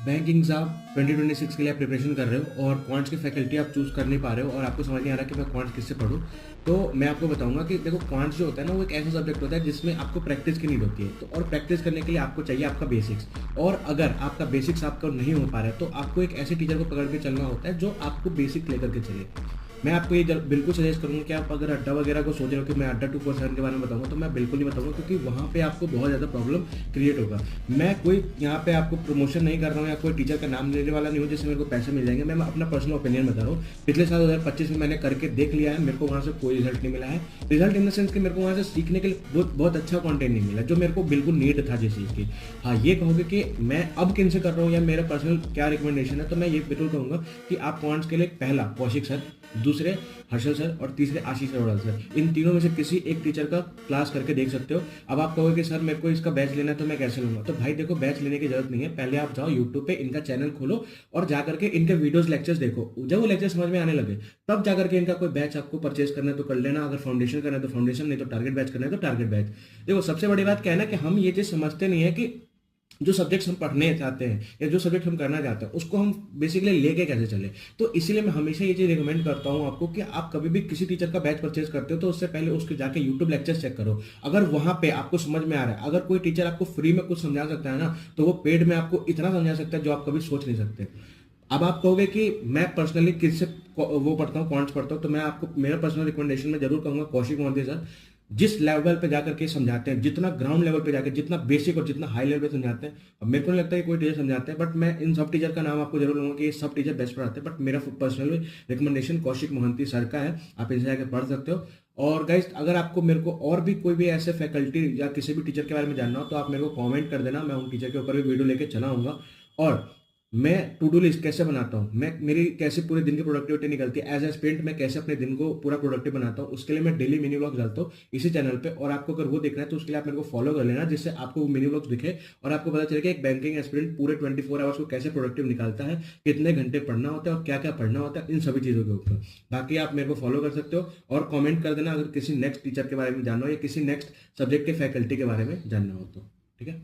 Bank exam 2026 के लिए आप प्रिपरेशन कर रहे हो और क्वांट्स की फैकल्टी आप चूज कर नहीं पा रहे हो और आपको समझ नहीं आ रहा कि मैं क्वांट्स किससे पढूं, तो मैं आपको बताऊंगा कि देखो क्वांट्स जो होता है ना वो एक ऐसा सब्जेक्ट होता है जिसमें आपको प्रैक्टिस की नीड होती है। तो और प्रैक्टिस करने के लिए आपको चाहिए आपका बेसिक्स। और अगर आपका बेसिक्स आपका नहीं हो पा रहा है तो आपको एक ऐसे टीचर को पकड़ के चलना होता है जो आपको बेसिक लेकर के चले। मैं आपको ये बिल्कुल सजेस्ट करूंगा कि आप अगर अड्डा वगैरह को सोच रहे हो कि मैं अड्डा 247 के बारे में बताऊंगा, तो मैं बिल्कुल नहीं बताऊंगा, क्योंकि वहाँ पे आपको बहुत ज़्यादा प्रॉब्लम क्रिएट होगा। मैं कोई यहाँ पे आपको प्रमोशन नहीं कर रहा हूँ या कोई टीचर का नाम लेने वाला नहीं हूँ जिससे मेरे को पैसे मिल जाएंगे। मैं अपना पर्सनल ओपिनियन बता रहा हूँ। पिछले साल 2025 में मैंने करके देख लिया है, मेरे को वहाँ से कोई रिजल्ट नहीं मिला है। रिजल्ट इन द सेंस कि मेरे को वहाँ से सीखने के लिए बहुत अच्छा कंटेंट नहीं मिला जो मेरे को बिल्कुल नीड था जिस चीज़ की। हाँ, ये कहोगे कि मैं अब किन से कर रहा हूँ या मेरा पर्सनल क्या रिकमेंडेशन है, तो मैं ये बिल्कुल कहूँगा कि आप क्वांट्स के लिए पहला कौशिक सर, दूसरे हर्षल सर और तीसरे आशीष अरोड़ा सर, इन तीनों में से किसी एक टीचर का क्लास करके देख सकते हो। अब आप कहोगे कि सर मेरे को इसका बैच लेना है तो मैं कैसे लूंगा, तो भाई देखो बैच लेने की जरूरत नहीं है। पहले आप जाओ यूट्यूब पे, इनका चैनल खोलो और जाकर के इनके वीडियोस लेक्चर्स देखो। जब वो लेक्चर समझ में आने लगे तब जाकर के इनका कोई बैच आपको परचेज करना है तो कर लेना। अगर फाउंडेशन करना है तो फाउंडेशन, नहीं तो टारगेट बैच करना है तो टारगेट बैच। देखो सबसे बड़ी बात क्या है ना कि हम ये चीज समझते नहीं है कि जो सब्जेक्ट्स हम पढ़ने चाहते हैं या जो सब्जेक्ट हम करना चाहते हैं उसको हम बेसिकली लेके कैसे चले। तो इसीलिए मैं हमेशा ये चीज रिकमेंड करता हूँ आपको कि आप कभी भी किसी टीचर का बैच परचेज करते हो तो उससे पहले उसके जाके यूट्यूब लेक्चर चेक करो। अगर वहां पे आपको समझ में आ रहा है, अगर कोई टीचर आपको फ्री में कुछ समझा सकता है ना, तो वो पेड में आपको इतना समझा सकता है जो आप कभी सोच नहीं सकते। अब आप कहोगे कि मैं पर्सनली किससे वो पढ़ता हूँ, क्वांट्स पढ़ता हूँ, तो मैं आपको मेरा पर्सनल रिकमेंडेशन में जरूर कहूंगा कौशिक मोहंती सर। जिस लेवल पे जाकर के समझाते हैं, जितना ग्राउंड लेवल पे जाकर जितना बेसिक और जितना हाई लेवल पे समझाते हैं, अब मेरे को नहीं लगता कि कोई टीचर समझाते हैं, बट मैं इन सब टीचर का नाम आपको जरूर लूंगा कि ये सब टीचर बेस्ट पढ़ाते हैं। बट मेरा personal recommendation Kaushik Mohanty sir का है, आप इनसे जाकर पढ़ सकते हो। और गाइस अगर आपको मेरे को और भी कोई भी ऐसे फैकल्टी या किसी भी टीचर के बारे में जानना हो तो आप मेरे को कमेंट कर देना, मैं उन टीचर के ऊपर भी वीडियो लेके चला आऊंगा। और मैं टू डू लिस्ट कैसे बनाता हूँ, मैं मेरी कैसे पूरे दिन की प्रोडक्टिविटी निकलती है एज ए स्टूडेंट, मैं कैसे अपने दिन को पूरा प्रोडक्टिव बनाता हूँ, उसके लिए मैं डेली मिनी व्लॉग डालता हूँ इसी चैनल पे। और आपको अगर वो देखना है तो उसके लिए आप मेरे को फॉलो कर लेना, जिससे आपको वो मिनी व्लॉग्स दिखे और आपको पता चले कि एक बैंकिंग एस्पिरेंट पूरे 24 आवर्स को कैसे प्रोडक्टिव निकालता है, कितने घंटे पढ़ना होता है और क्या क्या पढ़ना होता है, इन सभी चीज़ों के ऊपर। बाकी आप मेरे को फॉलो कर सकते हो और कॉमेंट कर देना अगर किसी नेक्स्ट टीचर के बारे में जानना हो या किसी नेक्स्ट सब्जेक्ट के फैकल्टी के बारे में जानना हो तो। ठीक है।